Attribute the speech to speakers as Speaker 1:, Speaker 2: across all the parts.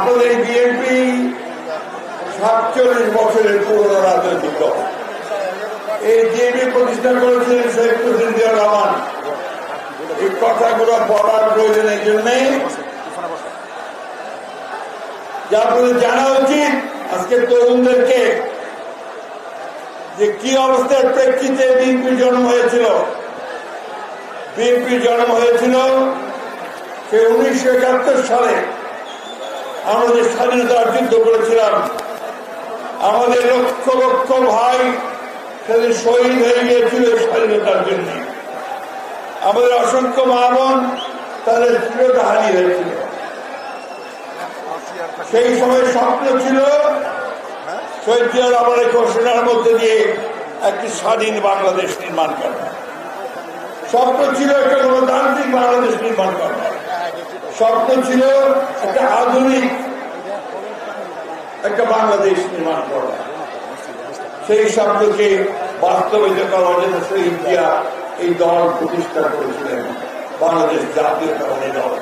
Speaker 1: আপনাদের বিএনপি 47 বছরের পুরনো রাজনৈতিক দল। এই বিএনপি প্রতিষ্ঠা করেছিলেন শহীদ প্রেসিডেন্ট জিয়াউর রহমান। এই কথাগুলো বলার প্রয়োজন এই জন্যে যা আপনাদের জানা উচিত আজকে তরুণদেরকে যে কি অবস্থার প্রেক্ষিতে বিএনপি জন্ম হয়েছিল। বিএনপি জন্ম হয়েছিল সে 1971 সালে। আমরা যে স্বাধীনতার যুদ্ধ করেছিলাম, আমাদের লক্ষ লক্ষ ভাই সেদিন শহীদ হয়ে গিয়েছিল স্বাধীনতার জন্য। আমাদের অসংখ্য মা বোন তাদের প্রিয়তা হারিয়ে হয়েছিল। সেই সময় স্বপ্ন ছিল শহীদ জিয়াউর রহমানের ঘোষণার মধ্যে দিয়ে একটি স্বাধীন বাংলাদেশ নির্মাণ করা। স্বপ্ন ছিল একটা গণতান্ত্রিক বাংলাদেশ নির্মাণ করা। স্বপ্ন ছিল একটা আধুনিক একটা বাংলাদেশ নির্মাণ করা। সেই স্বপ্নকে বাস্তবায়িত করার জন্য শহীদ জিয়া এই দল প্রতিষ্ঠা করেছিলেন, বাংলাদেশ জাতীয়তাবাদী দল।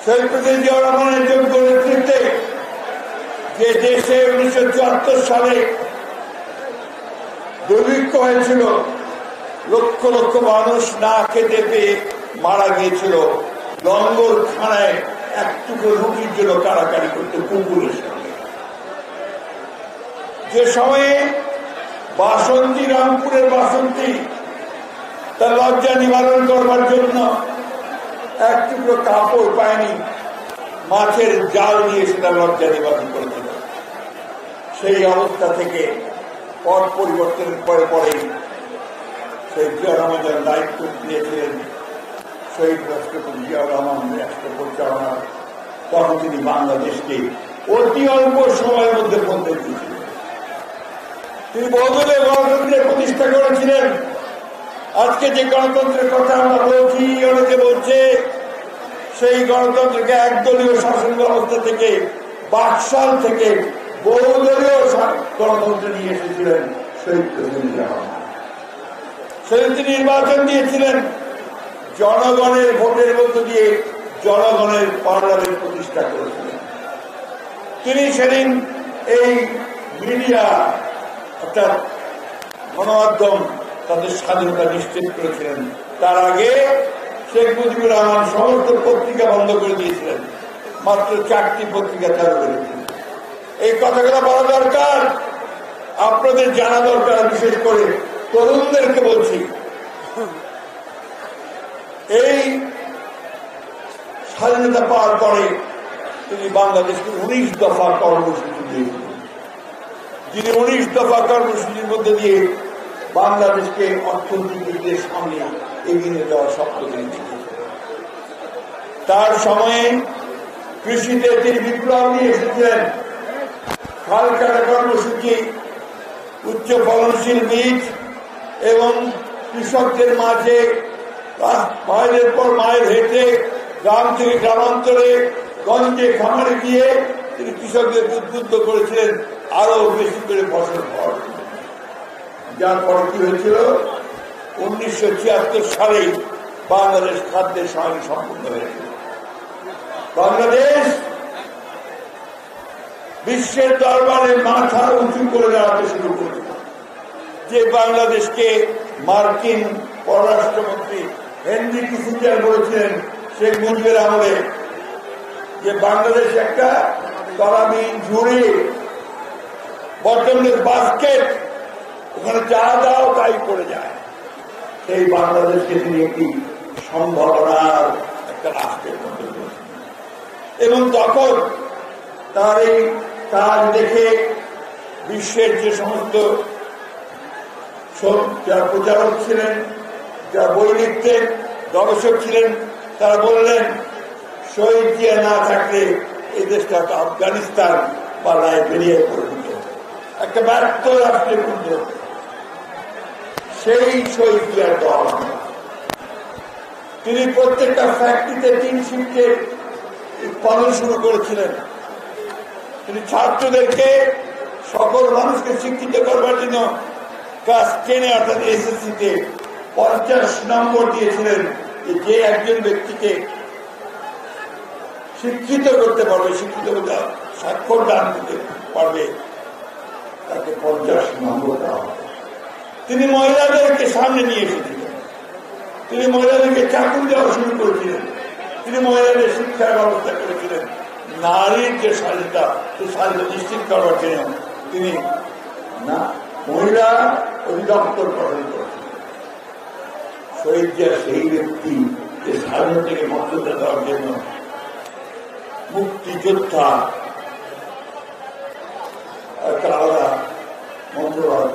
Speaker 1: শহীদ প্রেসিডেন্ট জিয়াউর রহমানের যোগ্য নেতৃত্বে যে দেশে 1974 সালে দুর্ভিক্ষ হয়েছিল, লক্ষ লক্ষ মানুষ না খেতে পেয়ে মারা গিয়েছিল, লঙ্গরখানায় একটুকু রুটির জন্য কারাকারি করতে কুকুরের সঙ্গে। যে সময়ে বাসন্তী, রামপুরের বাসন্তী তার লজ্জা নিবারণ করবার জন্য এক টুকরো কাপড় পায়নি, মাছের জাল নিয়ে সেটা লজ্জা নিবারণ করেছিল। সেই অবস্থা থেকে পট পরিবর্তনের পরে পরেই শহীদ জিয়াউর রহমান দায়িত্ব নিয়েছিলেন শহীদ রাষ্ট্রপতি জিয়াউর রহমান রাষ্ট্র পরিচালনা। তখন তিনি বাংলাদেশকে অতি অল্প সময়ের মধ্যে বলতে দিয়েছিলেন। তিনি বহুদলীয় গণতন্ত্রের প্রতিষ্ঠা করেছিলেন। আজকে যে গণতন্ত্রের কথা আমরা বলছি, অনেকে বলছে সেই গণতন্ত্রকে একদলীয় শাসন ব্যবস্থা থেকে, বাকশাল থেকে বহুদলীয় গণতন্ত্রে নিয়ে এসেছিলেন শহীদ প্রেসিডেন্ট জিয়াউর রহমান। সেদিন নির্বাচন দিয়েছিলেন জনগণের ভোটের মধ্য দিয়ে, জনগণের পার্লামেন্ট প্রতিষ্ঠা করেছিলেন তিনি। সেদিন এই মিডিয়া অর্থাৎ গণমাধ্যম তাদের স্বাধীনতা নিশ্চিত করেছিলেন। তার আগে শেখ মুজিবুর রহমান সমস্ত পত্রিকা বন্ধ করে দিয়েছিলেন, মাত্র 4টি পত্রিকা চালু করেছিলেন। এই কথাগুলো বলা দরকার, আপনাদের জানা দরকার। বিশেষ করে তরুণদেরকে বলছি, এই স্বাধীনতা পাওয়ার পরে তিনি বাংলাদেশকে 19 দফা কর্মসূচি দিয়েছিলেন। যিনি 19 দফা কর্মসূচির মধ্যে দিয়ে বাংলাদেশকে অর্থনৈতিক দিয়ে সামনে এগিয়ে দেওয়ার স্বপ্ন তিনি দেখেছিলেন। তার সময়ে কৃষিতে তিনি বিপ্লব নিয়ে এসেছিলেন। খাল কাটা কর্মসূচি, উচ্চ ফলনশীল বীজ এবং কৃষকদের মাঝে মাইলের পর মাইল হেঁটে গ্রাম থেকে গ্রামান্তরে, গঞ্জে খামারে গিয়ে তিনি কৃষকদের উদ্বুদ্ধ করেছিলেন আরো বেশি করে ফসল ফল। যার পরে কি হয়েছিল, 1976 সালে বাংলাদেশ খাদ্যের সঙ্গে সম্পূর্ণ হয়েছিল। বাংলাদেশ বিশ্বের দরবারে মাথা উঁচু করে দাঁড়াতে শুরু করেছিল। যে বাংলাদেশকে মার্কিন পররাষ্ট্রমন্ত্রী হেনরি কিসিঞ্জার বলেছিলেন শেখ মুজিবের আমলে যে বাংলাদেশ একটা তলাবিহীন ঝুড়ি, বটমলেস বাস্কেট, ওখানে যা দাও তাই পড়ে যায়। সেই বাংলাদেশকে তিনি একটি সম্ভাবনার একটা রাষ্ট্রের মধ্যে করেছেন। এবং তখন তার এই কাজ দেখে বিশ্বের যে সমস্ত যারা প্রচারক ছিলেন, যারা বই লিখতেন, গবেষক ছিলেন, তারা বললেন শহীদ জিয়া না থাকলে এই দেশটা আফগানিস্তান বা লাইবেরিয়ায় পরিণত, একটা ব্যর্থ রাষ্ট্রে পরিণত। সেই শহীদ জিয়ার দল তিনি প্রত্যেকটা ফ্যাক্টরিতে 3 শিফটে উৎপাদন শুরু করেছিলেন। তিনি ছাত্রদেরকে, সকল মানুষকে শিক্ষিত করবার জন্য ক্লাস 10 অর্থাৎ এসএসসিতে 50 নম্বর দিয়েছিলেন। যে একজন ব্যক্তিকে শিক্ষিত করতে পারবে, শিক্ষিত করতে স্বাক্ষর দান করতে পারবে, তাকে 50 নম্বর দেওয়া হবে। তিনি মহিলাদেরকে সামনে নিয়ে এসেছিলেন, তিনি মহিলাদেরকে চাকরি দেওয়া শুরু করেছিলেন, তিনি মহিলাদের শিক্ষার ব্যবস্থা করেছিলেন। নারীর যে স্বাধীনতা, সেই স্বাধীনতা নিশ্চিত করার জন্য তিনি না মহিলা অধিদপ্তর গঠন করেছিলেন। শহীদ জিয়া সেই ব্যক্তি যে স্বাধীনতাকে মর্যাদা দেওয়ার জন্য মুক্তিযোদ্ধা একটা আলাদা মন্ত্রণালয়